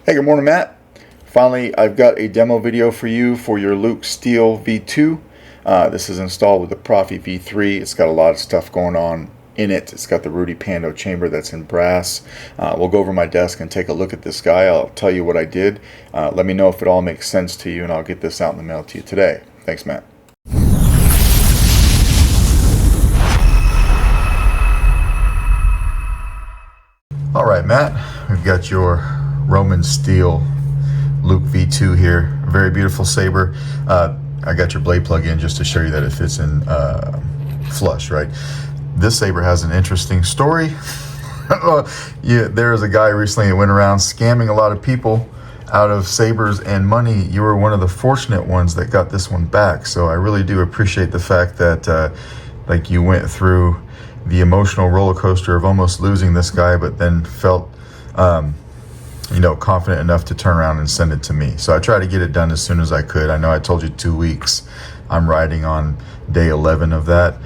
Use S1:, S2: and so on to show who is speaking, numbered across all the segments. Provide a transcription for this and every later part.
S1: Hey, good morning, Matt. Finally, I've got a demo video for you for your Luke Steel V2. This is installed with the Proffie V3. It's got a lot of stuff going on in it. It's got the Rudy Pando chamber that's in brass. We'll go over my desk and take a look at this guy. I'll tell you what I did. Let me know if it all makes sense to you, and I'll get this out in the mail to you today. Thanks, Matt. All right, Matt, we've got your Roman steel Luke V2 here. A very beautiful saber. I got your blade plug in just to show you that it fits in flush, right? This saber has an interesting story. There was a guy recently that went around scamming a lot of people out of sabers and money. You were one of the fortunate ones that got this one back. So I really do appreciate the fact that like you went through the emotional roller coaster of almost losing this guy, but then felt confident enough to turn around and send it to me. So I tried to get it done as soon as I could. I know I told you 2 weeks. I'm riding on day 11 of that.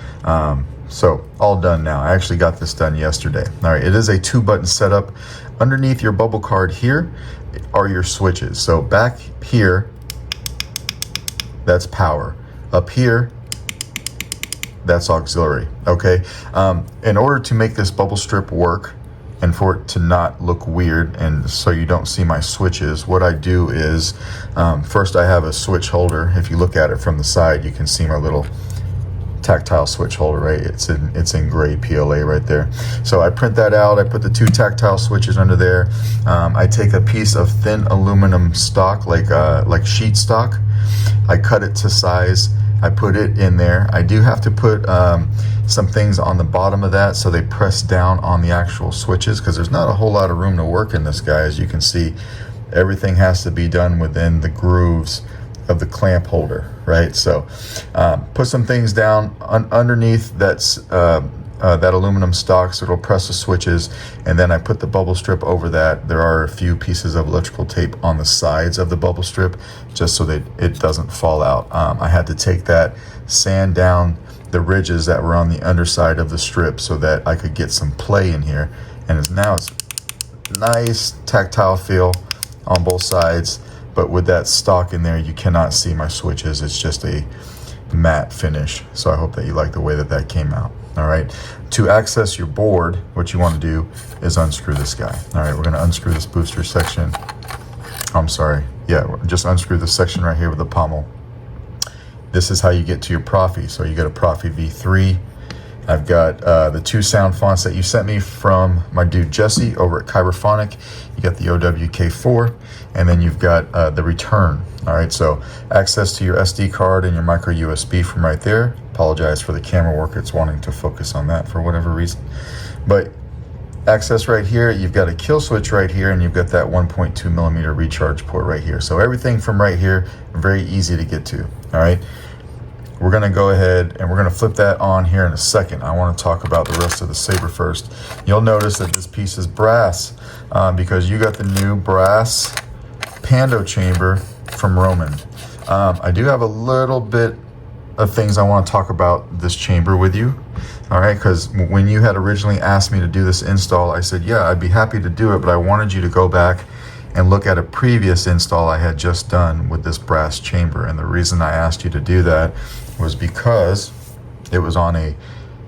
S1: So all done now. I actually got this done yesterday. All right, it is a 2-button setup. Underneath your bubble card here are your switches. So back here, that's power. Up here, that's auxiliary, okay? In order to make this bubble strip work and for it to not look weird and so you don't see my switches, what I do is, first I have a switch holder. If you look at it from the side, you can see my little tactile switch holder, right? It's in gray PLA right there. So I print that out. I put the 2 tactile switches under there. I take a piece of thin aluminum stock, like sheet stock. I cut it to size. I put it in there. I do have to put some things on the bottom of that so they press down on the actual switches, because there's not a whole lot of room to work in this guy. As you can see, everything has to be done within the grooves of the clamp holder, right? So put some things down underneath that aluminum stock so it'll press the switches, and then I put the bubble strip over that. There are a few pieces of electrical tape on the sides of the bubble strip just so that it doesn't fall out. I had to take that, sand down the ridges that were on the underside of the strip so that I could get some play in here, and now it's nice tactile feel on both sides, but with that stock in there you cannot see my switches. It's just a matte finish. So I hope that you like the way that that came out. All right, to access your board, what you want to do is unscrew this guy. All right, we're going to unscrew this booster section. I'm sorry, yeah, just unscrew this section right here with the pommel. This is how you get to your Proffie. So you got a Proffie V3. I've got the 2 sound fonts that you sent me from my dude Jesse over at Kyberphonic. You got the OWK4, and then you've got the return. All right, so access to your SD card and your micro USB from right there. Apologize for the camera work, it's wanting to focus on that for whatever reason. But access right here, you've got a kill switch right here, and you've got that 1.2 millimeter recharge port right here. So everything from right here, very easy to get to. All right, we're gonna go ahead and we're gonna flip that on here in a second. I wanna talk about the rest of the saber first. You'll notice that this piece is brass because you got the new brass Pando chamber from Roman. I do have a little bit of things I want to talk about this chamber with you. All right, because when you had originally asked me to do this install, I said, yeah, I'd be happy to do it, but I wanted you to go back and look at a previous install I had just done with this brass chamber. And the reason I asked you to do that was because it was on a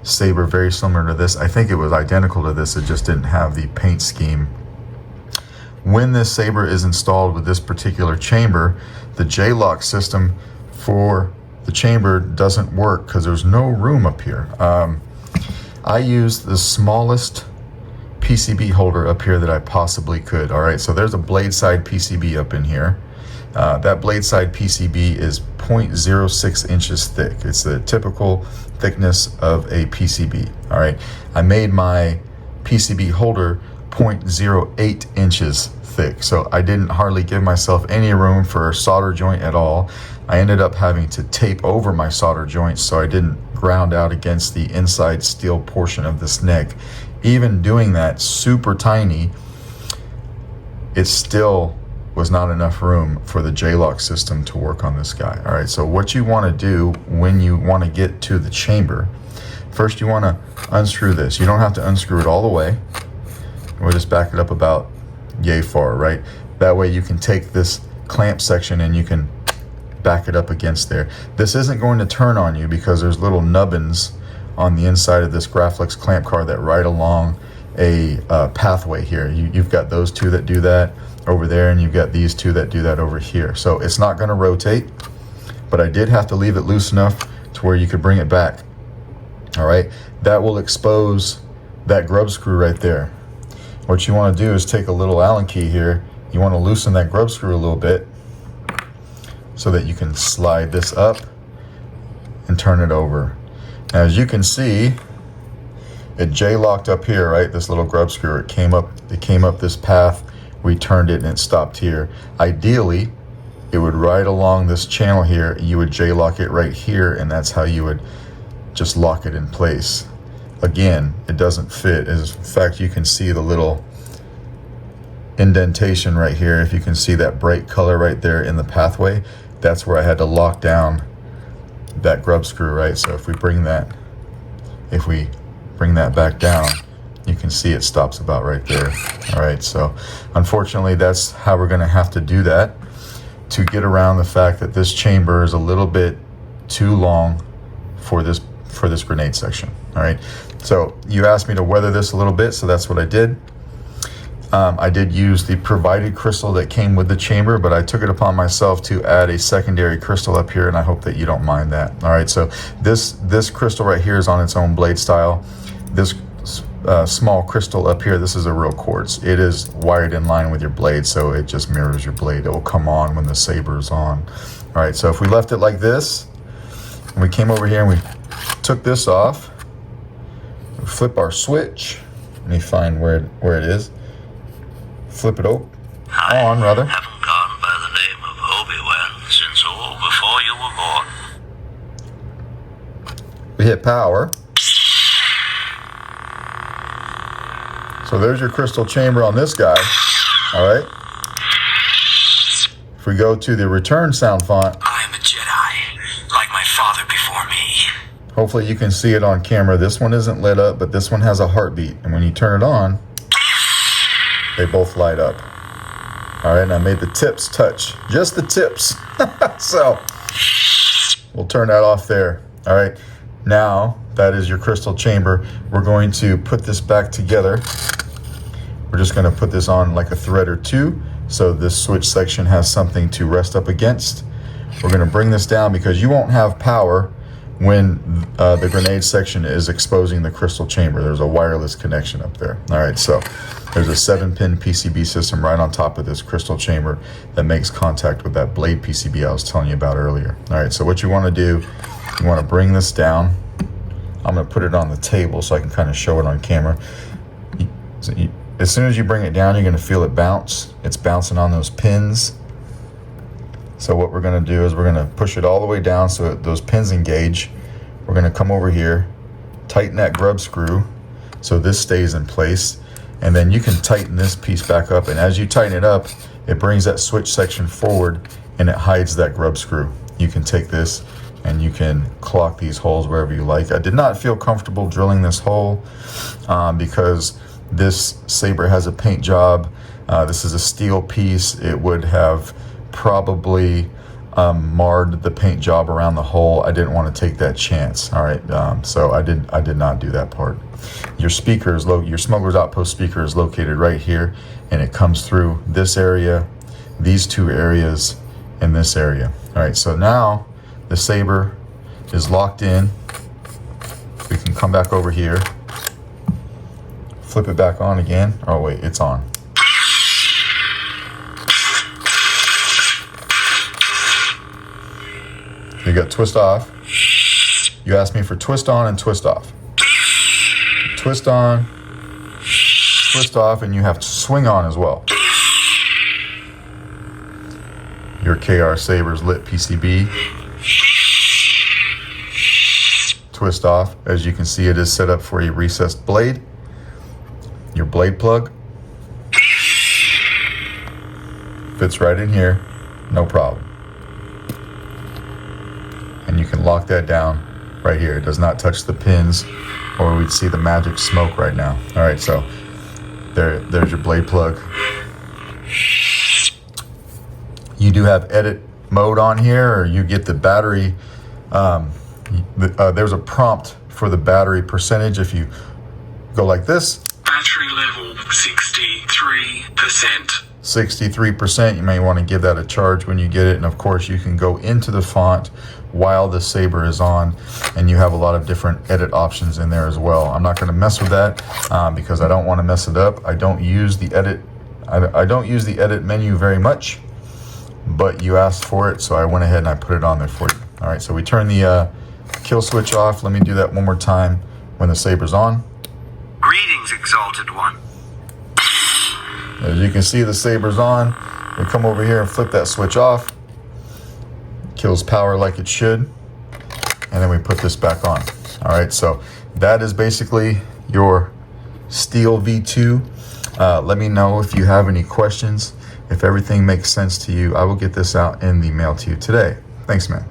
S1: saber very similar to this. I think it was identical to this, it just didn't have the paint scheme. When this saber is installed with this particular chamber, the J-lock system for the chamber doesn't work because there's no room up here. I used the smallest PCB holder up here that I possibly could. All right, so there's a blade side PCB up in here. That blade side PCB is 0.06 inches thick. It's the typical thickness of a PCB. All right, I made my PCB holder 0.08 inches thick, so I didn't hardly give myself any room for a solder joint at all. I ended up having to tape over my solder joints so I didn't ground out against the inside steel portion of this neck. Even doing that super tiny, it still was not enough room for the J-lock system to work on this guy. All right, so what you want to do when you want to get to the chamber, first you want to unscrew this. You don't have to unscrew it all the way. We'll just back it up about yay far, right? That way you can take this clamp section and you can back it up against there. This isn't going to turn on you because there's little nubbins on the inside of this Graflex clamp car that ride along a pathway here. You've got those two that do that over there, and you've got these two that do that over here. So it's not going to rotate, but I did have to leave it loose enough to where you could bring it back. All right, that will expose that grub screw right there. What you want to do is take a little Allen key here. You want to loosen that grub screw a little bit so that you can slide this up and turn it over. Now, as you can see, it J-locked up here, right? This little grub screw, it came up this path. We turned it and it stopped here. Ideally, it would ride along this channel here. You would J-lock it right here, and that's how you would just lock it in place. Again, it doesn't fit. In fact, you can see the little indentation right here. If you can see that bright color right there in the pathway, that's where I had to lock down that grub screw, right? So if we bring that back down, you can see it stops about right there. All right, so unfortunately that's how we're going to have to do that to get around the fact that this chamber is a little bit too long for this grenade section. All right, so you asked me to weather this a little bit, so that's what I did. I did use the provided crystal that came with the chamber, but I took it upon myself to add a secondary crystal up here, and I hope that you don't mind that. All right, so this crystal right here is on its own blade style. This small crystal up here, this is a real quartz. It is wired in line with your blade, so it just mirrors your blade. It will come on when the saber is on. All right, so if we left it like this, and we came over here and we took this off, we flip our switch. Let me find where it is. Flip it on, rather.
S2: I haven't gone by the name of Obi-Wan since before you were born.
S1: We hit power. So there's your crystal chamber on this guy. All right. If we go to the return sound font,
S2: I am a Jedi, like my father before me.
S1: Hopefully you can see it on camera. This one isn't lit up, but this one has a heartbeat. And when you turn it on, they both light up. All right, and I made the tips touch, just the tips. So we'll turn that off there. All right, now that is your crystal chamber. We're going to put this back together. We're just going to put this on like a thread or two, so this switch section has something to rest up against. We're going to bring this down because you won't have power when the grenade section is exposing the crystal chamber. There's a wireless connection up there. All right, so there's a 7-pin PCB system right on top of this crystal chamber that makes contact with that blade PCB I was telling you about earlier. All right, so what you want to do, you want to bring this down. I'm going to put it on the table so I can kind of show it on camera. As soon as you bring it down, you're going to feel it bounce. It's bouncing on those pins. So what we're going to do is we're going to push it all the way down so those pins engage. We're going to come over here, tighten that grub screw so this stays in place. And then you can tighten this piece back up. And as you tighten it up, it brings that switch section forward and it hides that grub screw. You can take this and you can clock these holes wherever you like. I did not feel comfortable drilling this hole because this saber has a paint job. This is a steel piece. It would have probably marred the paint job around the hole. I didn't want to take that chance. All right, so I did not do that part. Your speaker is your Smuggler's Outpost speaker is located right here, and it comes through this area, these two areas, and this area. All right, so now the saber is locked in. We can come back over here, flip it back on again. Oh wait, it's on. You got twist off. You asked me for twist on and twist off. Twist on, twist off, and you have to swing on as well. Your KR Sabers lit PCB. Twist off. As you can see, it is set up for a recessed blade. Your blade plug fits right in here, no problem. And you can lock that down right here. It does not touch the pins, or we'd see the magic smoke right now. All right, so there's your blade plug. You do have edit mode on here, or you get the battery. There's a prompt for the battery percentage. If you go like this,
S3: battery level 63%.
S1: 63%, you may want to give that a charge when you get it. And of course you can go into the font while the Saber is on, and you have a lot of different edit options in there as well. I'm not going to mess with that because I don't want to mess it up. I don't use the edit menu very much, but you asked for it, so I went ahead and I put it on there for you. All right, so we turn the kill switch off. Let me do that one more time when the Saber's on.
S2: Greetings, Exalted One.
S1: As you can see, the Saber's on. We come over here and flip that switch off. Kills power like it should. And then we put this back on. All right, so that is basically your Steel V2. Let me know if you have any questions. If everything makes sense to you, I will get this out in the mail to you today. Thanks, man.